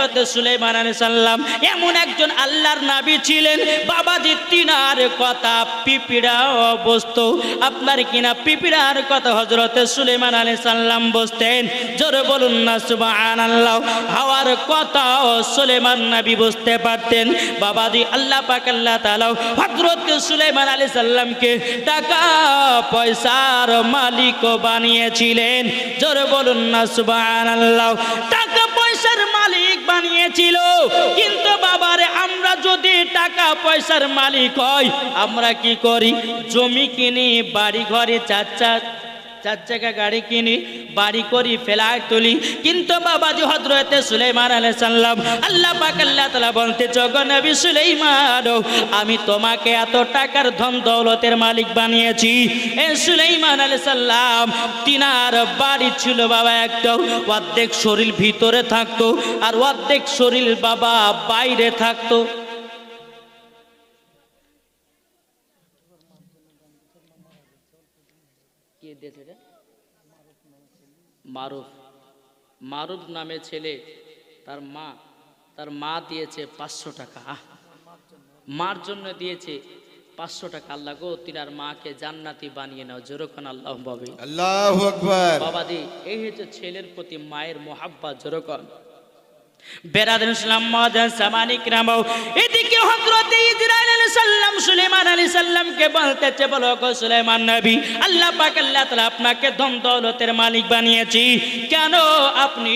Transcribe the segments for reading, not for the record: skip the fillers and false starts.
হযরত সুলাইমান আলাইহিস সালাম এমন একজন আল্লাহর নবী ছিলেন বাবাজি, তিনার কথা পিপিড়াও বসতো। আপনার কিনা পিপিড়ার কথা হযরত সুলাইমান আলাইহিস সালাম বসতেন। জোরে বলুন না সুবহানাল্লাহ। হাওয়ার কথা সুলাইমান নবী বুঝতে পারতেন। বাবাজি, আল্লাহ পাক আল্লাহ তাআলা হযরত সুলাইমান আলাইহিস সালামকে টাকা পয়সার মালিক বানিয়েছিলেন। জোরে বলুন না সুবহানাল্লাহ। টাকা পয়সার মালিক বানিয়েছিল। কিন্তু বাবারে, আমরা যদি টাকা পয়সার মালিক হই, আমরা কি করি? জমি কিনি, বাড়ি ঘরে চার চাকা গাড়ি কিনি, বাড়ি করি, ফ্ল্যাট তুলি। কিন্তু বাবাজি হযরত সুলাইমান আলাইহিস সালাম আল্লাহ পাক আল্লাহ তাআলা বলতে, জগ নবী সুলাইমান, আমি তোমাকে এত টাকার ধন দৌলতের মালিক বানিয়েছি। এ সুলাইমান আলাইহিস সালাম তিনার বাড়ি ছিল বাবা একটা, অর্ধেক শরীর ভিতরে থাকতো আর অর্ধেক শরীর বাবা বাইরে থাকতো। মারুফ নামে ছেলে, তার মা দিয়েছে 500 টাকা। মার জন্য দিয়েছে 500 টাকা। আল্লাহ গো, তিনার মাকে জান্নাতি বানিয়ে নাও। যেরকম আল্লাহ ভাবে, আল্লাহু আকবার। বাবাজি, এই হচ্ছে ছেলের প্রতি মায়ের মোহাব্বত। যেরকম বেরাদার ইসলাম মাদান সামানি کرام, এদিকে হযরত ইসরাইল আলাইহিস সালাম সুলাইমান আলাইহিস সালামকে বলতেছে, বলো গো সুলাইমান নবী, আল্লাহ পাক আল্লাহ তাআলা আপনাকে ধন দৌলতের মালিক বানিয়েছি, কেন আপনি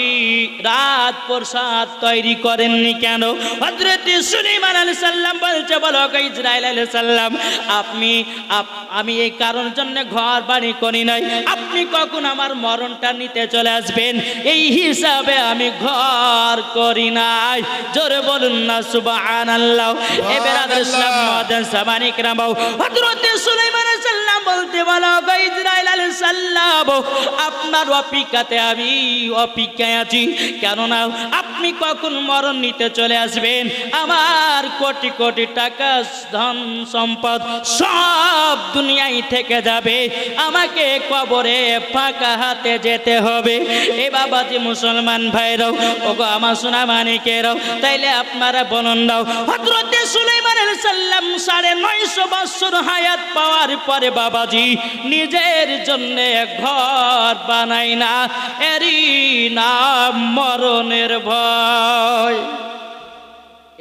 রাজপ্রাসাদ তৈরি করেননি কেন? হযরত সুলাইমান আলাইহিস সালাম বলছে, বলো গো ইসরাইল আলাইহিস সালাম, আমি এই কারণের জন্য ঘর বাড়ি করি নাই, আপনি কখন আমার মরণটা নিতে চলে আসবেন এই হিসাবে আমি ঘর করি নাই। জোরে বলুন না সুবহানাল্লাহ। এবারে ইসলাম মাদান সামানি کرام, হযরত সুলাইমান আলাইহিস সালাম বলতে, বলো গো ইসরাইল আলাইহিস সালাম, আপনার অপেক্ষাতে আমি অপেক্ষায় আছি, কেননা আপনি কখন মরণ নিতে চলে আসবেন। আমার কোটি কোটি টাকা ধন সম্পদ সব দুনিয়ায় থেকে যাবে, আমাকে কবরে ফাঁকা হাতে যেতে হবে। এ বাবাজি মুসলমান ভাইরাও, ওগো আমার সোনা মানিকেরাও, তাইলে আপনারা বলুন দাও, হযরত সুলাইমান আলাইহিস সালাম 950 বছর হায়াত পাওয়ার পরে বাবাজি নিজের জন্য ঘর বানাই না, এরই নাম মরণের ভয়।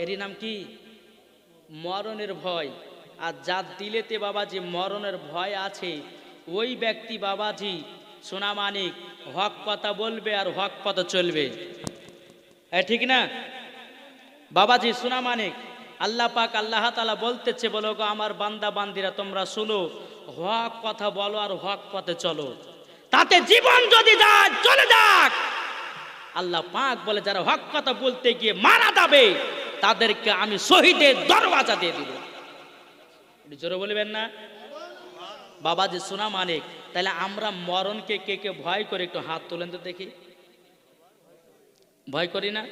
এরই নাম কি? মরণের ভয়। আর যার দিলেতে বাবাজি মরণের ভয় আছে, ওই ব্যক্তি বাবাজি সোনা মানিক হক কথা বলবে আর হক পথে চলবে। ঠিক না বাবাজি? সোনা মানিক, আল্লাহ পাক আল্লাহ তাআলা বলতেছে, বলো গো আমার বান্দা বান্দিরা, তোমরা শুনো, হক কথা বলো আর হক পথে চলো, তাতে জীবন যদি যায় চলে যাক। আল্লাহ পাক বলে, যারা হক কথা বলতে গিয়ে মারা যাবে তাদেরকে আমি শহীদের দরওয়াজা দিয়ে দিব। জোরে বলবেন না বাবাজি? সোনা মানিক, তাহলে আমরা মরণকে কে কে ভয় করে? একটু হাত তোলেন তো দেখি। ভয় করি না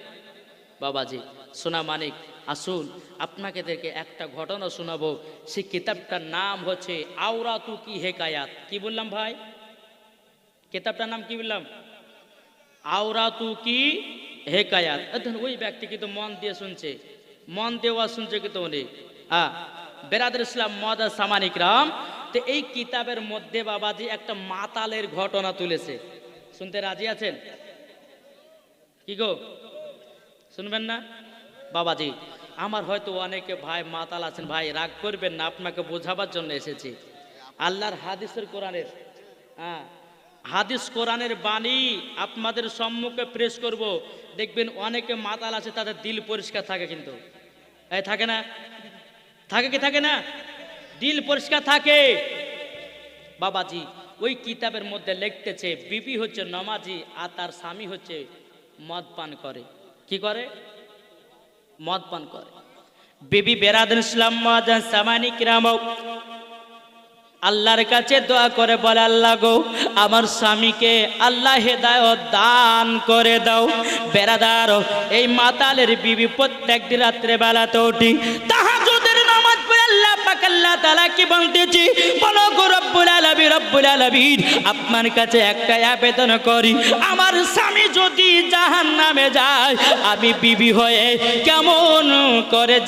বাবাজি? সোনা মানিক, আসুন আপনাকে দেখে একটা ঘটনা শোনাবো। সেই কিতাবটার নাম হচ্ছে আওরাতু কি হেকায়াত। কি বললাম ভাই? কিতাবটার নাম কি বললাম? আওরাতু কি হেকায়াত। ওই ব্যক্তি কিন্তু মন দিয়ে শুনছে, মন দেওয়া শুনছে কিন্তু উনি। বেরাদার ইসলাম মাদান সামানি کرام, তো এই কিতাবের মধ্যে বাবাজি একটা মাতালের ঘটনা তুলেছে। শুনতে রাজি আছেন? কি গো, শুনবেন না বাবাজি? আমার হয়তো অনেকে ভাই মাতাল আছেন, ভাই রাগ করবেন না, আপনাকে বোঝাবার জন্য এসেছি। আল্লাহর হাদিসের কোরআনের হাদিস কোরআনের বাণী আপনাদের সম্মুখে প্রেস করব। দেখবেন অনেকে মাতাল আছে, তাদের দিল পরিষ্কার থাকে, কিন্তু থাকে না? থাকে কি থাকে না? দিল পরিষ্কার থাকে বাবাজি। ওই কিতাবের মধ্যে লিখতেছে, বিবি হচ্ছে নামাজি আর তার স্বামী হচ্ছে মদ পান করে। কি করে? মদ পান করে। বিবি বেরাদার ইসলাম মাদান সামানি کرام আল্লাহর কাছে দোয়া করে বলে, আল্লাহ গো আমার স্বামীকে আল্লাহ হেদায়েত দান করে দাও। বেরাদার, এই মাতালের বিবি প্রত্যেকদিন রাত্রে বেলাতে উঠি তাহাজ্জুদের নামাজ পড়ে আল্লাহ পাক আল্লাহ তাআলা কি বলতেছি, বলো গো রব্বুল আলামিন, আপনার কাছে একটা আবেদন করি, আমার স্বামী যদি জাহান্নামে যায়, আমি বিবি হয়ে কেমন করে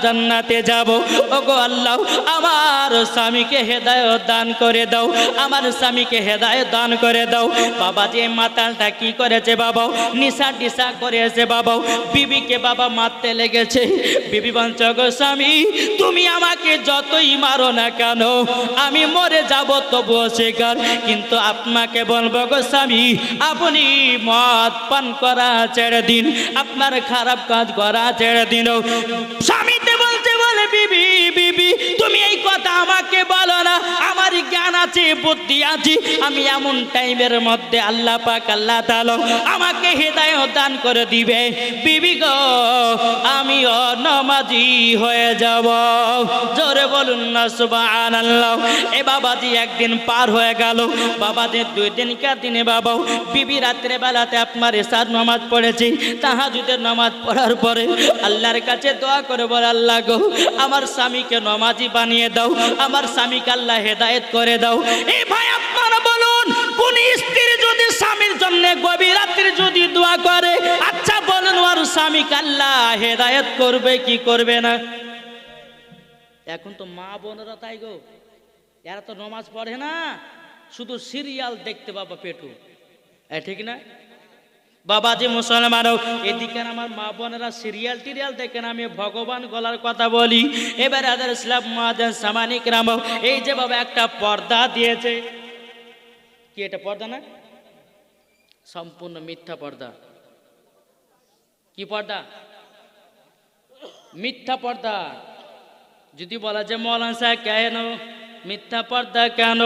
জান্নাতে যাব? ওগো আল্লাহ, আমার স্বামীকে হেদায়েত দান করে দাও, আমার স্বামীকে হেদায়েত দান করে দাও। বাবা যে মাতালটা কি করেছে বাবা, নিশা টিসা করেছে বাবা, বিবিকে বাবা মারতে লেগেছে। বিবি বলছে গো স্বামী, তুমি আমাকে যতই মারো না কেন, আমি মরে যাব তবুও স্বীকার, কিন্তু আপনাকে বলবো গো স্বামী, আপনি মদ পান করা ছেড়ে দিন, আপনার খারাপ কাজ করা ছেড়ে দিন। স্বামীতে বলছে, বলে বিবি বিবি তুমি এই কথা আমাকে বলো না, আমার জ্ঞান আছে, বুদ্ধি আছে, আমি এমন টাইমের মধ্যে আল্লাহ পাক আল্লাহ তাআলা আমাকে হেদায়েত দান করে দিবে। বিবি গো, আমি নামাজি হয়ে যাব। জোরে বলুন না সুবহানাল্লাহ। এ বাবাজি একদিন পার হয়ে গেল, বাবাজি 2 দিনকার দিনে বাবা বিবি রাত্রে বেলাতে আপনার ইশার নামাজ পড়েছি, তাহাজ্জুদের নামাজ পড়ার পরে আল্লাহর কাছে দোয়া করে বলে, আল্লাহ গো, আমার স্বামীকে নামাজি বানিয়ে দাও, আমার স্বামীকে আল্লাহ হেদায়েত করে দাও। এই ভাই আপনারা বলুন, কোন স্ত্রী যদি স্বামীর জন্য গভীর রাত্রে যদি দোয়া করে, আচ্ছা বলুন ওর স্বামীকে আল্লাহ হেদায়েত করবে কি করবে না? এখন তো মা বোনেরা তাই গো, এরা তো নামাজ পড়ে না, শুধু সিরিয়াল দেখতে বাবা পেটু, ঠিক না বাবাজি? মুসলমান এদিকে আমার মা বোনেরা সিরিয়াল টিরিয়াল দেখেন, আমি ভগবান গলার কথা বলি। এবার আদার ইসলাম মুআজ্জিন সামানিক রাম, এই যে বাবা একটা পর্দা দিয়েছে, কি এটা পর্দা না? সম্পূর্ণ মিথ্যা পর্দা। কি পর্দা? মিথ্যা পর্দা। যদি বলা যে মৌলানা সাহেব কেন মিথ্যা পর্দা কেন?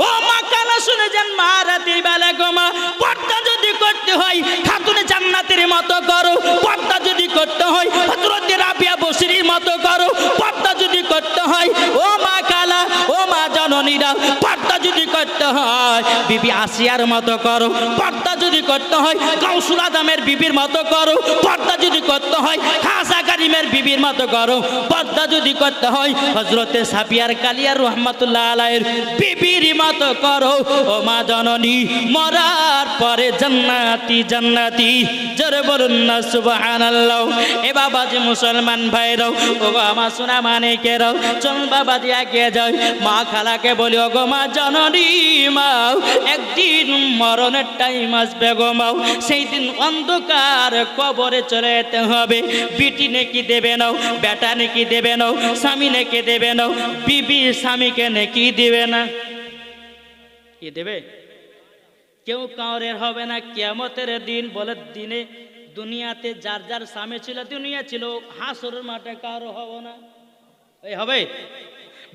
ও মা কানা শুনে যান, মা রাতের বেলা গো মা, পর্দা যদি করতে হয় খাতুনে জান্নাতের মতো করো, পর্দা যদি করতে হয় হযরত রাবিয়া বসরির মতো করো, পর্দা যদি করতে হয় ও মা কালা, ও মা জননীরা, পর্দা যদি করতে হয় বিবি আসিয়ার মতো করো, পর্দা যদি করতে হয় কাউসুল আদমের বিবির মতো করো, পর্দা যদি করতে হয় খাজা কারিমের বিবির মতো করো, পর্দা যদি করতে হয় হযরতে সাফিয়ার কালিয়ার রহমাতুল্লাহ আলাইহির বিবির মতো করো। ও মা জননী, মরার পরে জান্নাতি জান্নাতি, জোরে বলুন না সুবহানাল্লাহ। এ বাবাজি মুসলমান ভাইরাও, ও গো আমার সোনা মানিকেরাও, চল বাবাজি এগিয়ে যাও। মা খালাকে বলি, ও গো মা জননী, মা একদিন মরণের টাইম আসবে গো মা, সেই দিন অন্ধকার কবরে চলে যেতে হবে। বিটি নেকি দেবে নাও, বেটা নেকি দেবে নাও, স্বামী নেকি দেবে নাও, বিবি স্বামীকে নেকি দিবে না। কি দেবে? কেউ কাউরের হবে না কিয়ামতের দিন। বলে দিনে দুনিয়াতে যার যার স্বামী ছিল, দুনিয়া ছিল, হাসরের মাঠে কারো হবে না। এই হবে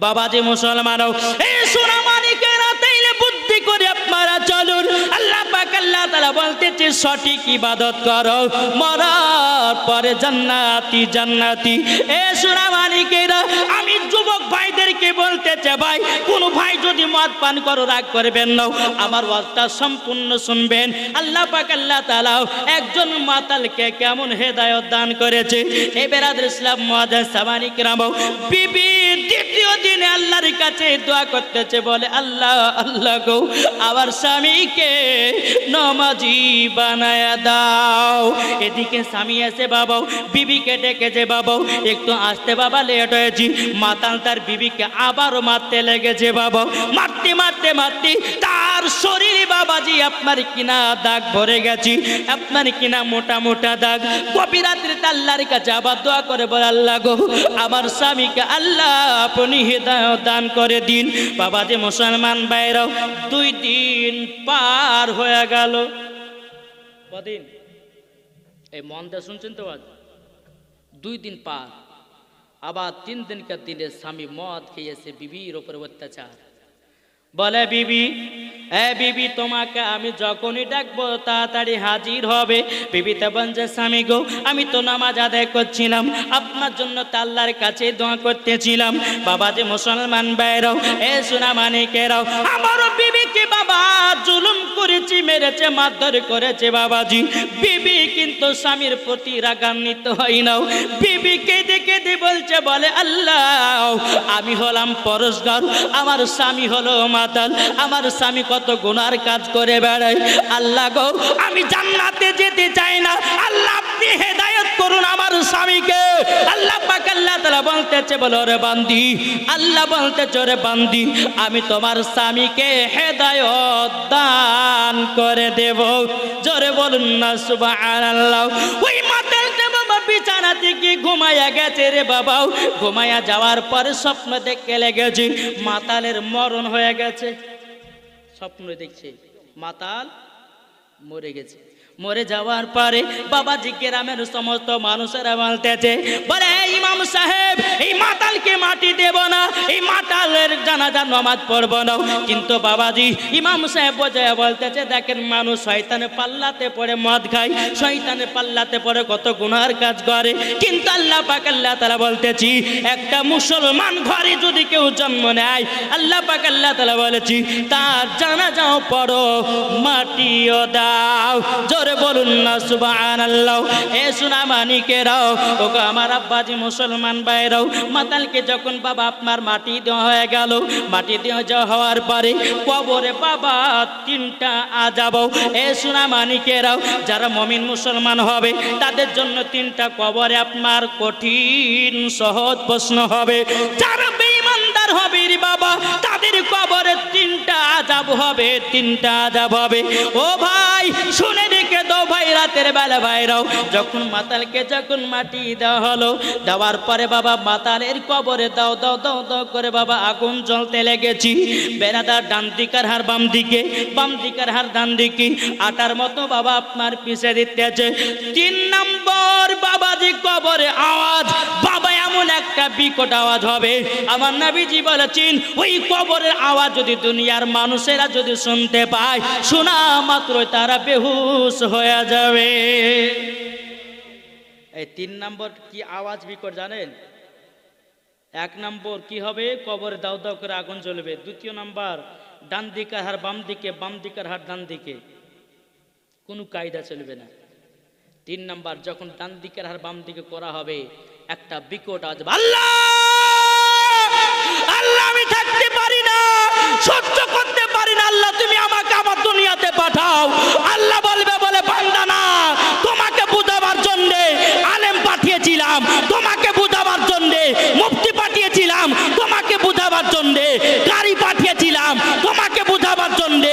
বাবাজি মুসলমান, এই সোনা মানিকেরা, তাইলে বুদ্ধি করে আপনারা চলুন। আল্লাহ পাক আল্লাহ তাআলা বলতেছে সঠিক ইবাদত করো, মরার পরে জান্নাতি জান্নাতি। এই সোনা মানিকেরা, আমি যুবক ভাইদেরকে বলতেছে, ভাই কোন ভাই যদি মদ পান করো রাগ করবেন না, আমার ওয়াজটা সম্পূর্ণ শুনবেন। আল্লাহ পাক আল্লাহ তাআলা একজন মাতালকে কেমন হেদায়েত দান করেছে। এই বেরাদর ইসলাম মুআজ্জিন সামানিক রাম, বিবি দ্বিতীয় দিনে আল্লাহর কাছে দোয়া করতেছে, বলে আল্লাহ আল্লাহ গো, আমার স্বামীকে নামাজি বানায়া দাও। এদিকে স্বামী এসে বাবা বিবিকে ডেকেছে, বাবা একটু আসতে বাবা, লেট হয়েছি। মাতাল তার বিবিকে আবারও মারতে লেগেছে বাবা, মারতে মারতে মারতে তার শরীরে বাবাজি আপনার কিনা দাগ ভরে গেছে, আপনার কিনা মোটা মোটা দাগ। গভীর রাত্রে আল্লাহর কাছে আবার দোয়া করে বলে, আল্লাহ গো, আমার স্বামীকে আল্লাহ আপনি হেদায়েত দান করে দিন। বাবাজি মুসলমান ভাইরাও, 2 দিন পার হয়ে গেল। কদিন? এই মন দিয়ে শুনছেন তো? 2 দিন পার। আবার 3 দিনকার দিনে স্বামী মদ খেয়েছে, বিবির উপরে অত্যাচার। বলে বিবি, বিবি তোমাকে আমি যখনই ডাকবো তাড়াতাড়ি হাজির হবে। বিবিতে বলছে, স্বামী গো, আমি তো নামাজ আদায় করছিলাম, আপনার জন্য তো আল্লাহর কাছে দোয়া করতেছিলাম। বাবাজি মুসলমান ভাইরাও, এ সোনা মানিকেরাও, আমারও বিবিকে বাবা জুলুম করেছে। গুঁজি মেরেছে, মারধর করেছে বাবাজি। বিবি কিন্তু স্বামীর প্রতি রাগান্বিত হয় না। বিবি কেঁদে কেঁদে বলছে, বলে আল্লাহ আমি হলাম পরশগার, আমার স্বামী হলো মাতাল, আমার স্বামী কত গুনার কাজ করে বেড়ায়। আল্লাহ গো আমি জান্নাতে যেতে চাই না, আল্লাহ আপনি হেদায়েত করুন আমার স্বামীকে। আল্লাহ পাক আল্লাহ তাআলা বলতেছে, বলো রে বান্দি, আল্লাহ বলতেছে রে বান্দি আমি তোমার স্বামীকে হেদায়েত দান করে দেব। জোরে বলুন না সুবহানাল্লাহ। ওই মাতালটা বাবা বিছানা থেকে ঘুমায়া গেছে রে বাবা। ঘুমায়া যাওয়ার পরে স্বপ্ন দেখতে লেগেছে মাতালের মরণ হয়ে গেছে। স্বপ্ন দেখছে মাতাল মরে গেছে। মরে যাওয়ার পরে বাবাজি গ্রামের সমস্ত মানুষেরা বলতেছে, বলে ইমাম সাহেব এই মাতালকে মাটি দেব না, এই মাতালের জানাজার নামাজ পড়ব না। কিন্তু বাবাজি ইমাম সাহেব বোঝায় বলতেছে, দেখেন মানুষ শয়তানের পাল্লাতে পড়ে মদ খায়, শয়তানের পাল্লাতে পড়ে কত গুনার কাজ করে, কিন্তু আল্লাহ পাক আল্লাহ তাআলা বলতেছি একটা মুসলমান ঘরে যদি কেউ জন্ম নেয়, আল্লাহ পাক আল্লাহ তাআলা বলেছি তার জানাজাও পড়ো মাটিও দাও। জোরে বলুন না সুবহানাল্লাহ। এ সোনা মানিকেরাও, ওগো আমার আব্বাজি মুসলমান ভাইরাও, মাতালকে যখন বাবা আপনার মাটি দেওয়া হয়ে গেল, মাটি দেওয়া যাওয়া হওয়ার পরে কবরে বাবা তিনটা আযাব। এ সোনা মানিকেরাও, যারা মুমিন মুসলমান হবে তাদের জন্য তিনটা কবরে আপনার কঠিন সহজ প্রশ্ন হবে। যারা বেঈমানদার হবে রে বাবা তাদের কবরে তিনটা আযাব হবে, তিনটা আযাব হবে। ও ভাই শুনে রেখে দাও ভাই, রাতের বেলা ভাইরাও যখন মাতালকে যখন মাটি দেওয়া হলো, দেওয়ার পরে বাবা মাতালের কবরে দাও দাও দাও দাও করে বাবা আগুন জ্বলতে লেগেছি। বেড়াদার ডান দিকার হার বাম দিকে, বাম দিকার হার ডান দিকে, আটার মতো বাবা আপনার পিছে দিতেছে। 3 নম্বর বাবাজি কবরে আওয়াজ, বাবা এমন একটা বিকট আওয়াজ হবে, আমার নবীজি বলেছেন ওই কবরের আওয়াজ যদি দুনিয়ার মানুষেরা যদি শুনতে পায়, শোনা মাত্র তারা বেহুশ হয়ে যাবে। এই 3 নম্বর কি আওয়াজ বিকট জানেন? 1 নম্বর কি হবে, কবরে দাও দাও করে আগুন জ্বলবে। 2 নম্বর ডান দিকের হার বাম দিকে, বাম দিকের হার ডান দিকে, কোনো কায়দা চলবে না। 3 নম্বর যখন ডান দিকের হার বাম দিকে করা হবে, একটা বিকট আওয়াজ, আল্লাহ আল্লাহ আমি থাকতে পারি না, সহ্য করতে পারি না, আল্লাহ তুমি আমাকে আমার দুনিয়াতে পাঠাও। আল্লাহ বলবে, বলে বান্দা না, তোমাকে বুঝাবার জন্য আলেম পাঠিয়েছিলাম, তোমাকে বুঝাবার জন্য মুফতি পাঠিয়েছিলাম, তোমাকে বুঝাবার জন্য গাড়ি পাঠিয়েছিলাম, তোমাকে বুঝাবার জন্য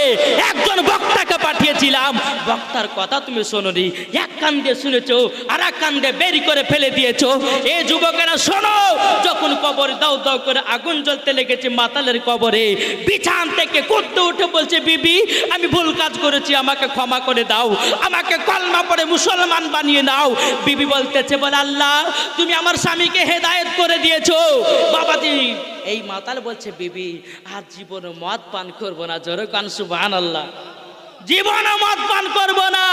একজন বক্তাকে পাঠিয়েছিলাম। বক্তার কথা তুমি শোনোনি, এক কান দিয়ে শুনেছো আর এক কান দিয়ে বেরি করে ফেলে দিয়েছো। এই যুবকেরা শোনো, যখন কবরে দাও দাও করে আগুন জ্বলতে লেগেছে মাতালের কবরে, বিছান থেকে কুদতে উঠে বলছে, বিবি আমি ভুল কাজ করেছি, আমাকে ক্ষমা করে দাও, আমাকে কলমা পড়ে মুসলমান বানিয়ে দাও। বিবি বলতেছে, বলে আল্লাহ তুমি আমার স্বামীকে হেদায়েত করে দিয়েছো। বাবাজি এই মাতাল বলছে, বিবি আর জীবনে মদ পান করবো না। জোরে কান সুবহানাল্লাহ। জীবনে মদ পান করবো না,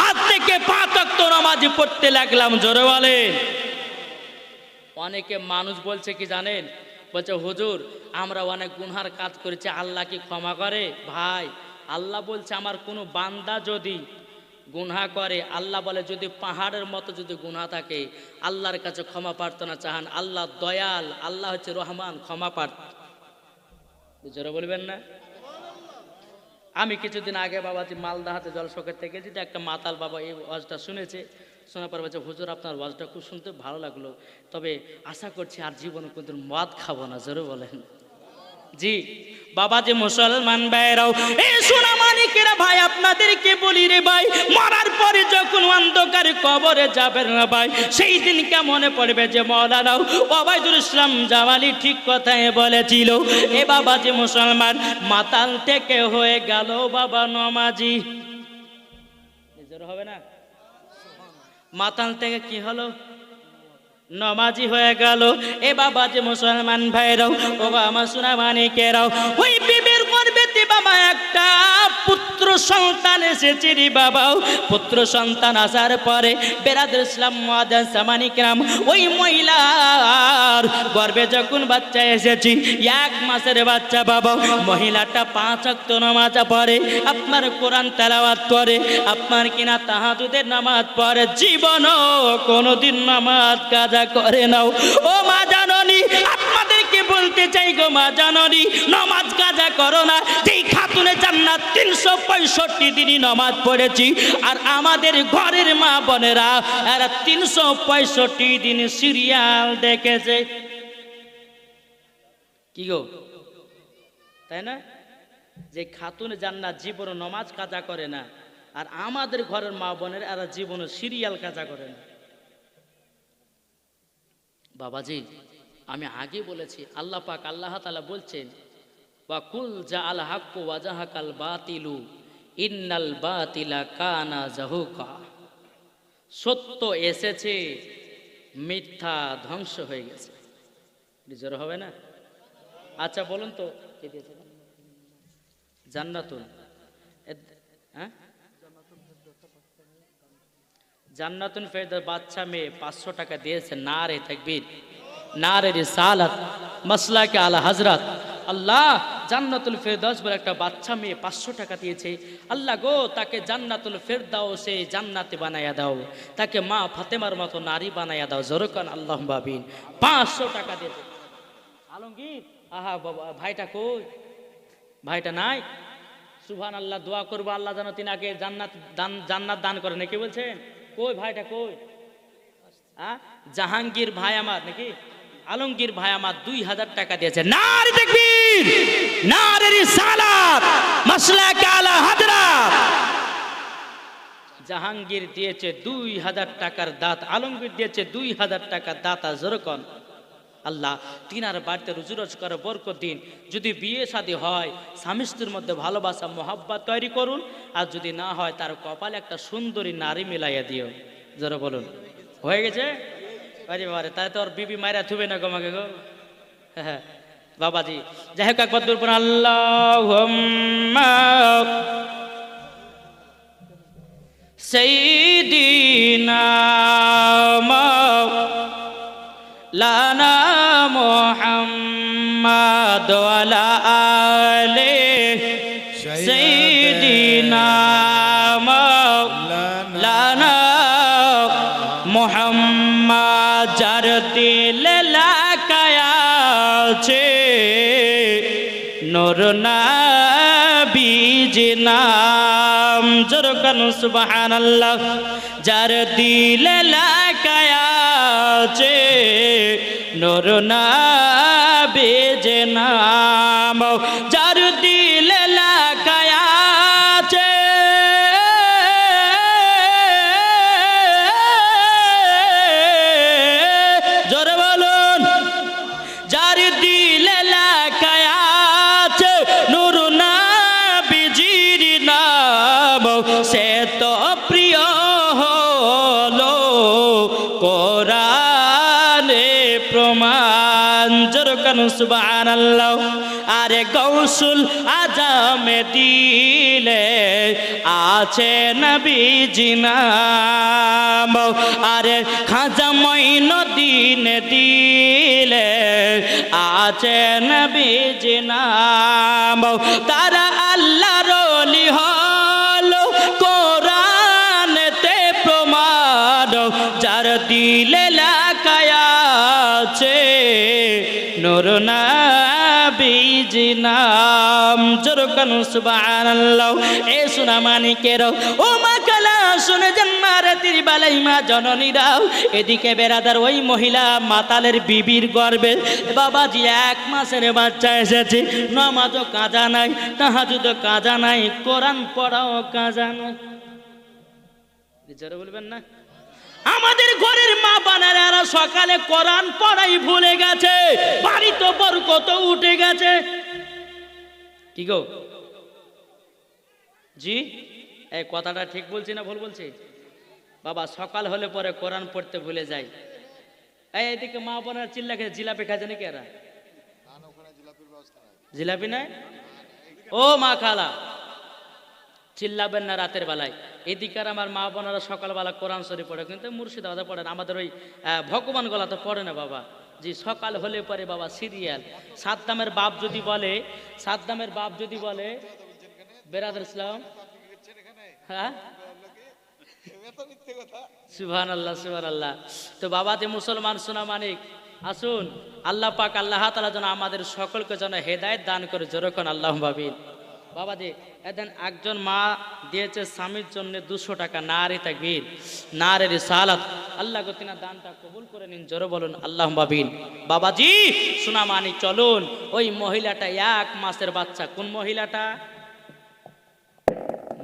আজ থেকে 5 ওয়াক্ত নামাজ পড়তে লাগলাম। জোরে বলেন। অনেকে মানুষ বলছে কি জানেন, বলছে হুজুর আমরা অনেক গুনহার কাজ করেছি, আল্লাহ কি ক্ষমা করে? ভাই আল্লাহ বলছে আমার কোনো বান্দা যদি গুনহা করে, আল্লাহ বলে যদি পাহাড়ের মতো যদি গুনহা থাকে, আল্লাহর কাছে ক্ষমা প্রার্থনা চাহান, আল্লাহ দয়াল, আল্লাহ হচ্ছে রহমান, ক্ষমা জোরে বলবেন না? আমি কিছুদিন আগে বাবাজি মালদা হাতে জলসকের থেকে যেটা একটা মাতাল বাবা এই ওয়াজটা শুনেছে, শোনার পর বলছে হুজুর আপনার ওয়াজটা খুব শুনতে ভালো লাগলো, তবে আশা করছি আর জীবনে কোনদিন মদ খাবো না। জোরে বলেন। জি বাবাজি মুসলমান ভাইরাও, এই সোনা মানিকেরা ভাই আপনাদেরকে বলি রে ভাই, মরার পরে যখন অন্ধকার কবরে যাবেন না ভাই, সেই দিন কেমনে পড়বে যে মাওলানা ওবায়দুল ইসলাম জামালি ঠিক কথাই বলেছিল। এ বাবাজি মুসলমান মাতাল থেকে হয়ে গেল বাবা নমাজি। নিজের হবে না, মাতাল থেকে কি হলো, নমাজি হয়ে গেল। এ বাবা যে মুসলমান ভাইরাও, ও আমার সোনা মানিকেরাও, ওই বিবির গর্ভেতে বাবা একটা পুত্র সন্তান এসেছে রে বাবা। পুত্র সন্তান আসার পরে বেরাদুল ইসলাম মুআজ্জাজ সামানি کرام ওই মহিলার গর্ভে যখন বাচ্চা এসেছে, 1 মাসের বাচ্চা বাবা, মহিলাটা 5 ওয়াক্ত নামাজ পড়ে, আপনার কোরআন তেলাওয়াত করে, আপনার কিনা তাহাজ্জুদের নামাজ পড়ে, জীবনও কোনোদিন নামাজ কাজা করে নাও। ও মা জাননী, আপনাদেরকে বলতে চাই গো মা জাননী, নামাজ কাজা করো না। যেই খাতুনে জান্নাত 365 দিনই নামাজ পড়েছি, আর আমাদের ঘরের মা বোনেরা এরা 365 দিন সিরিয়াল দেখেছে। কি গো, তাই না? যে খাতুনে জান্নাত জীবন নামাজ কাজা করে না, আর আমাদের ঘরের মা বোনের এরা জীবনে সিরিয়াল কাজা করে না। বাবাজি, আমি আগে বলেছি, আল্লাহ পাক আল্লাহ তাআলা বলছেন, ওয়া কুল জাআল হাক্কু ওয়া জাহাকাল বাতিলু ইন্নাল বাতিলা কানা জাহুকা। সত্য এসেছে, মিথ্যা ধ্বংস হয়ে গেছে। জোর হবে না? আচ্ছা বলুন তো, কে দিয়েছে জান্নাতুল? হ্যাঁ, জান্নাতুল ফেরদৌস বাচ্চা মেয়ে 500 টাকা দিয়েছে। নারে তাকবীর, নারে রিসালাত, মাসলাকে আলা হযরত। আল্লাহ জান্নাতুল ফেরদৌস বলে একটা বাচ্চা মেয়ে 500 টাকা দিয়েছে। আল্লাহ গো, তাকে জান্নাতুল ফেরদৌসে জান্নাতে বানায়া দাও, তাকে মা ফাতেমার মতো নারী বানায়া দাও। জোরকান আল্লাহুম্মা আমিন। 500 টাকা দিয়েছে। আলমগীর, আহা বাবা, ভাইটা কই? ভাইটা নাই? সুবহানাল্লাহ, দোয়া করবো আল্লাহ যেন তিনাকে জান্নাত দান করে। নাকি বলছেন? কই ভাইটা কই? জাহাঙ্গীর ভাই আমার, নাকি আলমগীর ভাই আমার 2000 টাকা দিয়েছে। নারে তাকবীর, নারে রিসালাত, মাসলাকে আলা হযরত। জাহাঙ্গীর দিয়েছে 2000 টাকার দাত, আলমগীর দিয়েছে 2000 টাকার দাতা। জোরকন আল্লাহ তিনার বাড়িতে রুজি রোজগার বরকত দিন। যদি বিয়ে শাদী হয়, স্বামী স্ত্রীর মধ্যে ভালোবাসা মহব্বত তৈরি করুন, আর যদি না হয় তার কপালে একটা সুন্দরী নারী মিলাইয়া দিও। যারা বলুন হয়ে গেছে? আরে বাবারে, তাই তো ওর বিবি মায়েরা থুবে না গমাকে গো। হ্যাঁ বাবাজি, যাই হোক একবার দূর পড়ুন, আল্লাহুম্মা সাইয়্যিদিনা লানা মুহাম্মাদ ওয়া আলা আলি সাইয়্যিদিনা লানা মুহাম্মাদ। যার দিলে লাকায়াছে নূর নবীর নাম। জোরকান সুবহানাল্লাহ। যার দিলে লাকায়াছে নূর নবীর নাম। যার দিলে লাকায়াছে জোরে বলুন, যার দিলে লাকায়াছে নূর নবীর নাম, সে তো প্রিয় হলো কোরআনে প্রমাণ। জোরকান সুবহানাল্লাহ। আরে গৌসুল আজমে দিলে আছে নবীজি নাম, আরে খাজা মঈনুদ্দিন দিলে আছে নবীজি নাম। তারা আল্লাহর ওলি হলো কোরআনেতে প্রমাণ। যার দিলে লাকায়াছে নূর নবীর নাম। জোরকান সুবহানাল্লাহ। এ সোনা মানিকের ও মা কালা শুনে জান্নাতের বালাই মা জননীরাও, এদিকে বেরাদার ওই মহিলা মাতালের বিবির গর্ভে বাবাজি 1 মাসের বাচ্চা এসেছে। নামাজও কাজা নাই, তাহাজ্জুদও কাজা নাই, কোরআন পড়াও কাজা নাই। জোরে বলবেন না? আমাদের ঘরের মা বোনেরা সকালে কোরআন পড়াই ভুলে গেছে, বাড়ি তো বরকত উঠে গেছে। কি গো জি, এই কথাটা ঠিক বলছি না ভুল বলছি? বাবা সকাল হলে পরে কোরআন পড়তে ভুলে যায়। এইদিকে মা বোনেরা চিল্লা খেয়ে জিলাপি খাচ্ছে নাকি? এরা জিলাপি নাই? ও মা খালা, চিল্লাবেন না রাতের বেলায়। এদিকার আমার মা বোনেরা সকালবেলা কোরআন শরীফ পড়ে, কিন্তু মুর্শিদাবাদে পড়েন, আমাদের ওই ভগবান গলা তো পড়ে না বাবা। জি, সকাল হলে পরে বাবা সিরিয়াল। সাদ্দামের বাপ যদি বলে, সাদ্দামের বাপ যদি বলে বেরাদর ইসলাম, হ্যাঁ সুবহানাল্লাহ সুবহানাল্লাহ। তো বাবা যে মুসলমান সোনা মানিক, আসুন আল্লাহ পাক আল্লাহ তাআলা যেন আমাদের সকলকে যেন হেদায়েত দান করে, যেরকম আল্লাহ ভাবিন। বাবা যে এদিন একজন মা দিয়েছে স্বামীর জন্য 200 টাকা, নারে তাকবীর, নারে রিসালাত। আল্লাহ গো তিনার দানটা কবুল করে নিন, জোরে বলুন আল্লাহ ভাবিন। বাবাজি সোনা মানিক চলুন, ওই মহিলাটা 1 মাসের বাচ্চা, কোন মহিলাটা?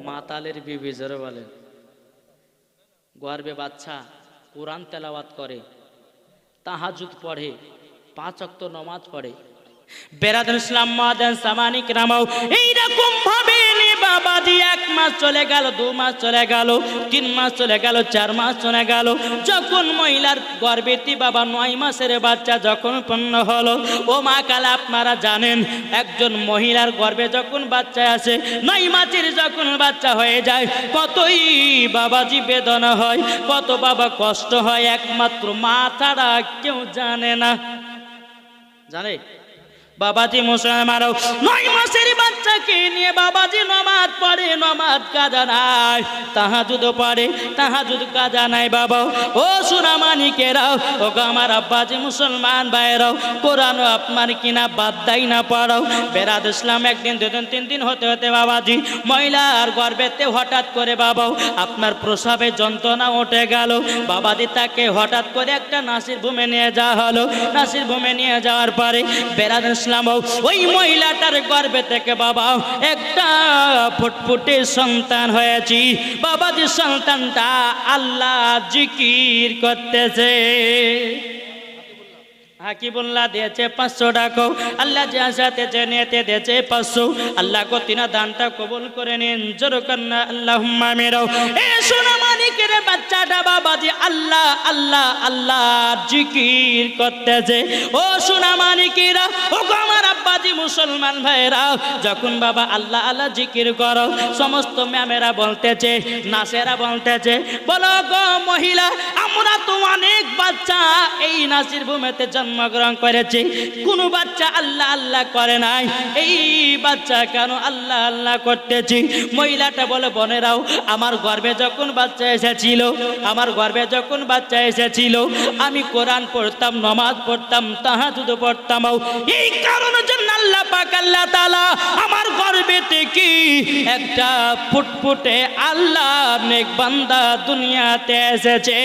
মাতালের বিবি, জোরে বলেন। গর্বে বাচ্চা, কোরআন তেলাওয়াত করে, তাহাজ্জুদ পড়ে, 5 ওয়াক্ত নামাজ পড়ে। বেরাদুল ইসলাম মাদান সামানিক রামাও এইরকম ভাবে বাবাজি 1 মাস চলে গেল, 2 মাস চলে গেল, 3 মাস চলে গেল, 4 মাস চলে গেল। যখন মহিলার গর্ভবতী বাবা 9 মাসের বাচ্চা যখন পূর্ণ হলো, ও মা কালা আপনারা জানেন, একজন মহিলার গর্ভে যখন বাচ্চা আসে, 9 মাসের যখন বাচ্চা হয়ে যায়, কতই বাবাজি বেদনা হয়, কত বাবা কষ্ট হয়, একমাত্র মা ছাড়া কেউ জানে না। জানে বাবাজি মুসলমানও 9 মাসের বাচ্চাকে নিয়ে বাবাজি নামাজ পড়ে, নামাজ কাজা নাই, তাহাজ্জুদ পড়ে, তাহাজ্জুদ কাজা নাই। বাবা ও সোনামানিকেরাও, ও আমার আব্বাজি মুসলমান ভাইরাও, কোরআন আপনার কিনা বাদ দেয় না পড়াও। বেরাদ ইসলাম 1 দিন 2 দিন 3 দিন হতে হতে বাবাজি মহিলার গর্ভেতে হঠাৎ করে বাবাও আপনার প্রসাবে যন্ত্রণা উঠে গেল। বাবাজি তাকে হঠাৎ করে একটা নাসির ভূমে নিয়ে যাওয়া হলো। নাসির ভূমে নিয়ে যাওয়ার পরে বেরাদ ওই মহিলাটার গর্ভে থেকে বাবা একটা ফুটফুটে সন্তান হয়েছি। বাবাজি সন্তানটা আল্লাহ জিকির করতেছে। হাকিবুল্লাহ দিয়েছে 500 টাকা, আল্লাহ যে আসাতে জেনেতে দিয়েছে 500। আল্লাহ কো তিনা দানটা কবুল করে নিন, জোরে কন্না আল্লাহুম্মা আমিন। এ সোনা মানিকের বাচ্চাটা বাবাজি আল্লাহ আল্লাহ আল্লাহ জিকির করতেছে। ও সোনা মানিকেরা, ও আমার আব্বাজি মুসলমান ভাইরা, যখন বাবা আল্লাহ আল্লাহ জিকির করো, সমস্ত ম্যামেরা বলতেছে, নাসেরা বলতেছে, বলো গো মহিলা, আমরা তো অনেক বাচ্চা এই নাসির ভূমিতে জন্মগ্রহণ করেছে, কোন বাচ্চা আল্লাহ আল্লাহ করে নাই, এই বাচ্চা কেন আল্লাহ আল্লাহ করতেছি? মহিলাটা বলে, বোনেরাও, আমার গর্ভে যখন বাচ্চা এসেছিল, আমার গর্ভে যখন বাচ্চা এসেছিল, আমি কোরআন পড়তাম, নামাজ পড়তাম, তাহাজ্জুদ পড়তাম। এই কারণের জন্য আল্লাহ পাক আল্লাহ তাআলা আমার গর্ভে থেকে একটা ফুটফুটে আল্লাহ নেক বান্দা দুনিয়াতে এসেছে।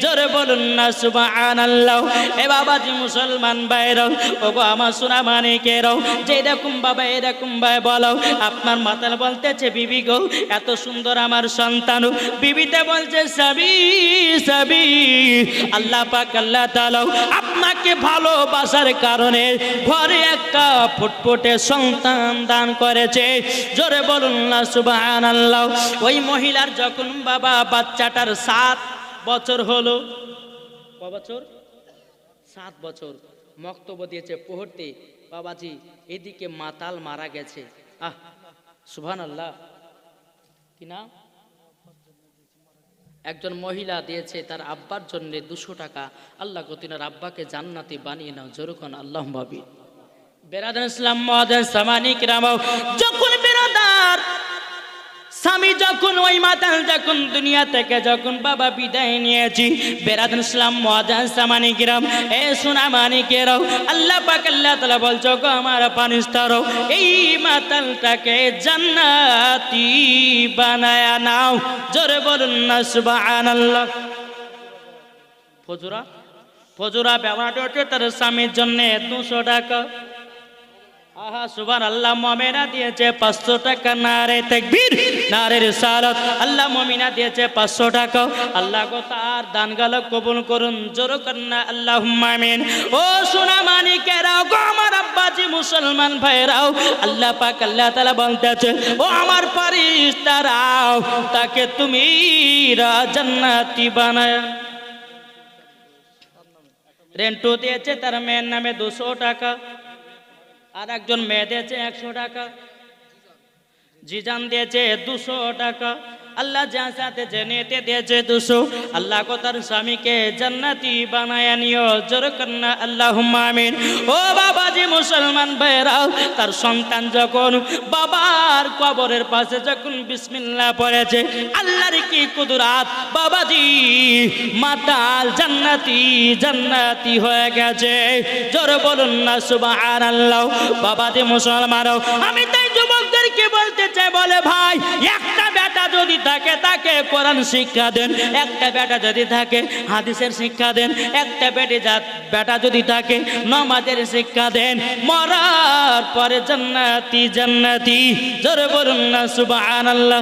জোরে বলুন না সুবহানাল্লাহ। এ বাবাজি মুসলমান ভাইরাও, ওগো আমার সোনা মানিকেরাও, যেরকম বাবা এরকম ভাই বলো। আপনার মাতাল বলতেছে, বিবি গো এত সুন্দর আমার সন্তান, বিবিতে বলছে সাবি সাবি। আল্লাহ পাক আল্লাহ তাআলা আপনাকে ভালোবাসার কারণে ঘরে একটা ফুটফুটে সন্তান দান করেছে। জোরে বলুন না সুবহানাল্লাহ। ওই মহিলার যখন বাবা বাচ্চাটার 7 বছর হলো, ক বছর? 7 বছর। বক্তব্য দিয়েছে পড়তে, বাবাজি এদিকে মাতাল মারা গেছে। আহ সুবহানাল্লাহ। কি নাম? একজন মহিলা দিয়েছে তার আব্বার জন্য 200 টাকা। আল্লাহ গো তিনার আব্বাকে জান্নাতি বানিয়ে নাও, জোরকন আল্লাহ ভাবি। বেরাদার ইসলাম মুআজ্জাজ সামানি কিরাম, যখন বেরাদার স্বামী যখন ওই মাতাল যখন দুনিয়া থেকে যখন বাবা বিদায় নিয়েছি, বেরাদার ইসলাম মুআজ্জাজ সামানি কিরাম, এ সোনা মানিকেরাও, আল্লাহ পাক আল্লাহ তাআলা বলছো গো আমার পানিস্তার, এই মাতালটাকে জান্নাতি বানায়া নাও। জোরে বলুন না সুবহানাল্লাহ। ফজুরা ফজুরা ব্যবহার হচ্ছে তার স্বামীর জন্য 200 টাকা। আহা সুবহানাল্লাহ। মুমিনা দিয়েছে 500 টাকা। নারে তাকবীর, নারে রিসালাত। আল্লাহ মুমিনা দিয়েছে 500 টাকা। আল্লাহ গো তার দানগুলো কবুল করুন, জোরে করুন আল্লাহুম্মা আমিন। ও সোনা মানিকেরাও, গো আমার আব্বাজি মুসলমান ভাইরাও, আল্লাহ পাক আল্লাহ তাআলা বলতেছে, ও আমার ফেরেশতারাও, তাকে তুমি জান্নাতি বানায়। রেন্টু দিয়েছে তার মেয়ের নামে 200 টাকা। আর একজন মেয়ে দিয়েছে 100 টাকা। জিজান দিয়েছে 200 টাকা, আল্লাহ যার সাথে জেনেতে দিয়েছে 200, আল্লাহ কো তার স্বামীকে জান্নাতি বানায় নিও, জোরে কন্না আল্লাহুম্মা আমিন। ও বাবাজি মুসলমান ভাইরাও, তার সন্তান যখন বাবার কবরের পাশে যখন বিসমিল্লাহ পড়েছে, আল্লাহর কি কুদরাত, বাবাজি মাতাল জান্নাতি জান্নাতি হয়ে গেছে, জোরে বলুন না সুবহানাল্লাহ। বাবাজি মুসলমানও, আমি তাই যুবকদেরকে বলতে চাই, বলে ভাই একটা বেটা যদি থাকে তাকে কোরআন শিক্ষা দেন, একটা বেটা যদি থাকে হাদিসের শিক্ষা দেন, একটা বেটা যদি থাকে নামাজের শিক্ষা দেন, মরার পরে জান্নাতি জান্নাতি, জোরে বলুন না সুবহানাল্লাহ।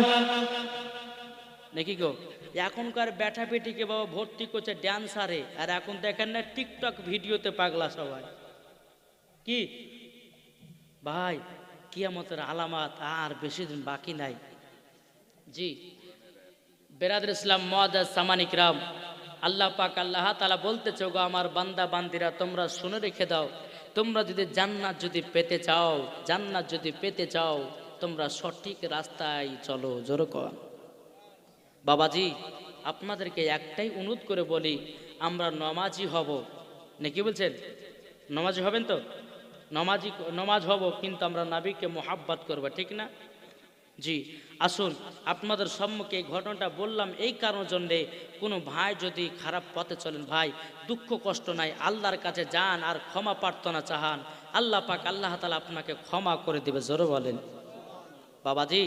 নাকি গো, এখনকার বেটা বেটিকে বাবা ভর্তি করছে ড্যান্সারে, আর এখন দেখেন না টিকটক ভিডিওতে পাগলা সবাই। কি ভাই, কিয়ামতের আলামত আর বেশি দিন বাকি নাই। জি বেরাদর ইসলাম মুআজ্জাজ সামানিক রাম, আল্লাহ পাক আল্লাহ তাআলা বলতেছে, গো আমার বান্দা বান্দিরা তোমরা শুনে রেখে দাও, তোমরা যদি জান্নাত যদি পেতে চাও, জান্নাত যদি পেতে চাও, তোমরা সঠিক রাস্তায় চলো, জোরে কর। বাবাজি আপনাদেরকে একটাই অনুরোধ করে বলি, আমরা নমাজি হব, নাকি বলছেন? নমাজি হবেন তো? নমাজ হব, কিন্তু আমরা নবীকে মোহাব্বত করব, ঠিক না? জি আসুন, আপনাদের সম্মুখে এই ঘটনাটা বললাম এই কারণের জন্যে, কোনো ভাই যদি খারাপ পথে চলেন, ভাই দুঃখ কষ্ট নাই, আল্লাহর কাছে যান আর ক্ষমা প্রার্থনা চাহান, আল্লাহ পাক আল্লাহ তাআলা আপনাকে ক্ষমা করে দেবে, জোরে বলেন। বাবাজি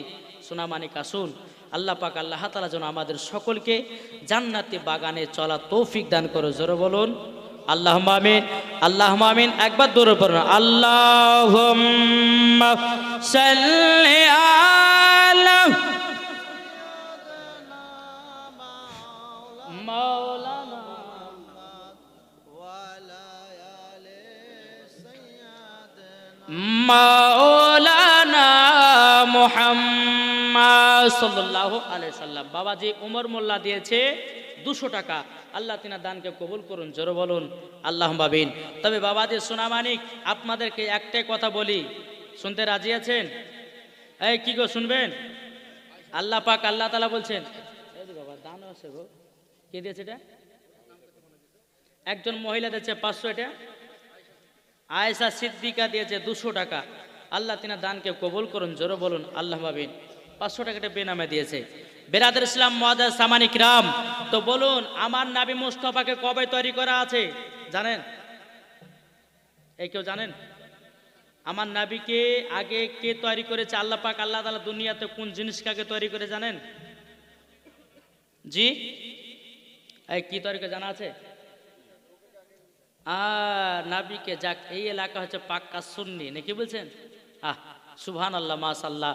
সোনামানিক, আসুন আল্লাহ পাক আল্লাহ তাআলা যেন আমাদের সকলকে জান্নাতি বাগানে চলা তৌফিক দান করে, জোরে বলুন আল্লাহুম্মা আমিন, আল্লাহুম্মা আমিন। একবার দূরে পড়ুন, আল্লাহুম্মা সাল্লি আলা মাওলানা মাওলানা মুহাম্মদ সাল্লাল্লাহু আলাইহি সাল্লাম। বাবাজি উমর মোল্লা দিয়েছে 200 টাকা, আল্লাহ তিনার দানকে কবুল করুন, জোরে বলুন আল্লাহুম্মা আমিন। তবে বাবাজি সোনামানিক, আপনাদেরকে একটাই কথা বলি, শুনতে রাজি আছেন? এই কি গো শুনবেন? আল্লাহ পাক আল্লাহ তাআলা বলছেন, এই যে বাবা দান আছে গো, কে দিয়েছে এটা? একজন মহিলা দিয়েছে 500, এটা আয়েশা সিদ্দিকা দিয়েছে 200 টাকা, আল্লাহ তিনার দানকে কবুল করুন, জোরে বলুন আল্লাহুম্মা আমিন। 500 টাকাটা বেনামে দিয়েছে। বেরাদর ইসলাম মুআজ্জাজ সামানিক রাম, তো বলুন আমার নবী মুস্তাফাকে কবে তৈরি করা আছে জানেন? এই কেউ জানেন আমার নবীকে আগে কে তৈরি করেছে? আল্লাহ পাক আল্লাহ তাআলা দুনিয়াতে কোন জিনিস কাকে তৈরি করে জানেন? জি এই কি তৈরি করে জানা আছে? নবীকে, যাক এই এলাকা হচ্ছে পাক্কা সুন্নি, নাকি বলছেন? সুবহানাল্লাহ মাশাআল্লাহ।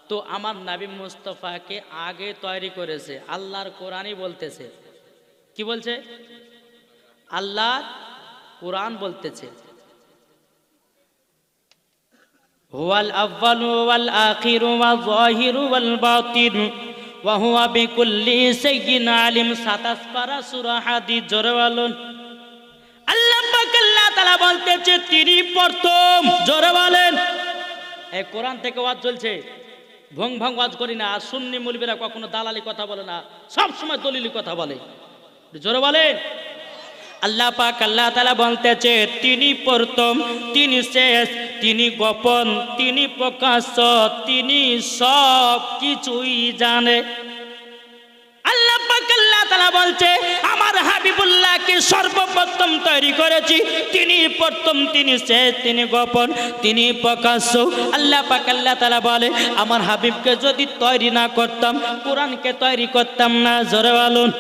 তো আমার নবী মুস্তাফাকে আগে তৈরি করেছে, আল্লাহর কোরআনই বলতেছে। কি বলছে? আল্লাহ কোরআন বলতেছে, হুয়াল আউয়ালু ওয়াল আখিরু ওয়াল যাহিরু ওয়াল বাতিন ওয়া হুয়া বিকুল্লি শাইইন আলিম। 27 পারা সূরা হাদিদ, জোরে বলুন আল্লাহ পাক আল্লাহ তাআলা বলতেছে তিনি প্রথম, জোরে বলেন। এই কোরআন থেকে ওয়াজ চলছে, ভং ভং ওয়াজ করি না। আর সুন্নি মুলবিরা কখনো দালালি কথা বলে না, সব সময় দলিলি কথা বলে, জোরে বলেন। আল্লাহ পাক আল্লাহ তাআলা বলতেছে তিনি প্রথম, তিনি শেষ, তিনি গোপন, তিনি প্রকাশ্য, তিনি সব কিছুই জানে। আল্লাহ পাক আল্লাহ তাআলা বলছে আমার হাবিবুল্লাহকে সর্বপ্রথম তৈরি করেছি, তিনি প্রথম, তিনি শেষ, তিনি গোপন, তিনি প্রকাশ্য। আল্লাহ পাক আল্লাহ তাআলা বলে আমার হাবিবকে যদি তৈরি না করতাম, কোরআনকে তৈরি করতাম না, জোরে বলুন।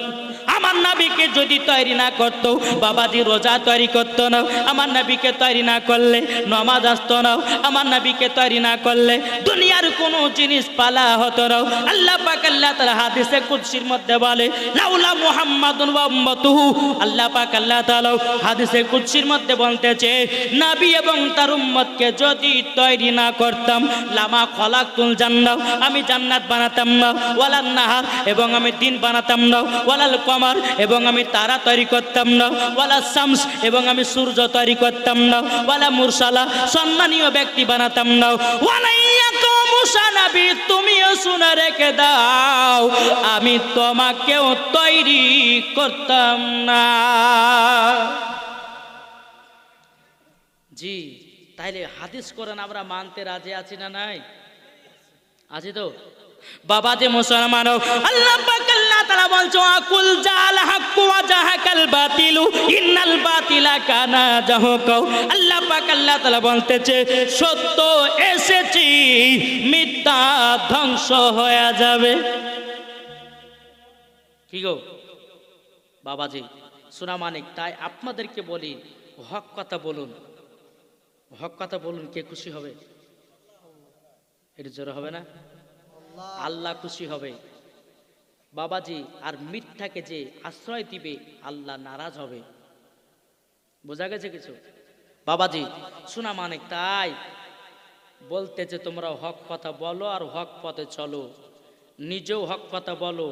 আমার নবীকে যদি তৈরি না করতো, বাবাজি রোজা তৈরি করতো না, আমার নবীকে তৈরি না করলে নামাজ আসতো না, আমার নবীকে তৈরি না করলে দুনিয়ার কোনো জিনিস পালা হতো না। আল্লাহ পাক আল্লাহ তাআলা হাদিসে কুদসির মধ্যে বলে লাউলা মুহাম্মাদুন ওয়া উম্মাতুহু, আল্লাহ পাক আল্লাহ তাআলা হাদিসে কুদসির মধ্যে বলতেছে নবী এবং তার উম্মতকে যদি তৈরি না করতাম, লামা খলাকতুল জান্নাহ, আমি জান্নাত বানাতাম না, ওয়ালান নাহার, এবং আমি দিন বানাতাম না, ওয়ালাল কমার, এবং আমি তারা তৈরি করতাম না, ওয়ালা শামস এবং আমি সূর্য তৈরি করতাম না, ওয়ালা মুরসালা সম্মানীয় ব্যক্তি বানাতাম না, ওয়ালা ইয়াকা মুসা নবী তুমিও শুনে রেখে দাও আমি তোমাকেও তৈরি করতাম না। জি, তাইলে হাদিস কোরআন আমরা মানতে রাজি আছি না নাই? আছি তো বাবা যে মুসলমান, আল্লাহ পাক আল্লাহ তাআলা বলছো আকুল জাল হক ওয়া জাহাকাল বাতিলু ইন্নাল বাতিলা কানা জাহুকা। আল্লাহ পাক আল্লাহ তাআলা বলতেছে সত্য এসেছি, মিথ্যা ধ্বংস হয়ে যাবে। কি গো বাবাজি সোনা মানিক, তাই আপনাদেরকে বলি হক কথা বলুন, হক কথা বলুন, কে খুশি হবে? এটা জোরে হবে না? আল্লাহ খুশি হবে বাবাজি। আর মিথ্যাকে যে আশ্রয় দিবে আল্লাহ নারাজ হবে। বোঝা গেছে কিছু বাবাজি সোনা মানিক? তাই বলতেছে তোমরা হক কথা বলো আর হক পথে চলো, নিজেও হক কথা বলো,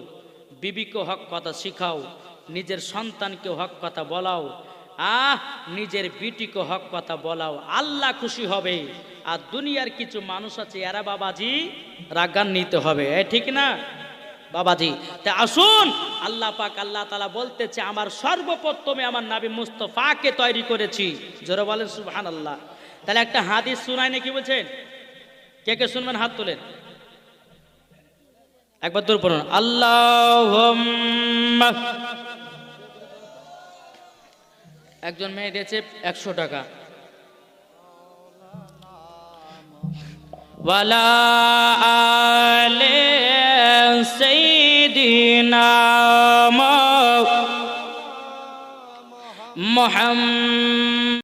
বিবিকে হক কথা শিখাও, নিজের সন্তানকে হক কথা বলাও, নিজের বিটিকে হক কথা বলাও, আল্লাহ খুশি হবে। আর দুনিয়ার কিছু মানুষ আছে এরা বাবাজি রাগান্বিত হবে, ঠিক না বাবাজি? তা আসুন আল্লাহ পাক আল্লাহ তাআলা বলতেছে আমার সর্বপ্রথমে আমার নবী মুস্তাফাকে তৈরি করেছি। জোরে বলেন সুবহানাল্লাহ। তাহলে একটা হাদিস শোনায় নাকি বলছেন? কে কে শুনবেন হাত তোলেন, একবার দূর পড়ুন আল্লাহুম্মা। একজন মেয়ে দিয়েছে 100 টাকা। ওয়ালা আলে সাইয়্যিদিনা মুহাম্মদ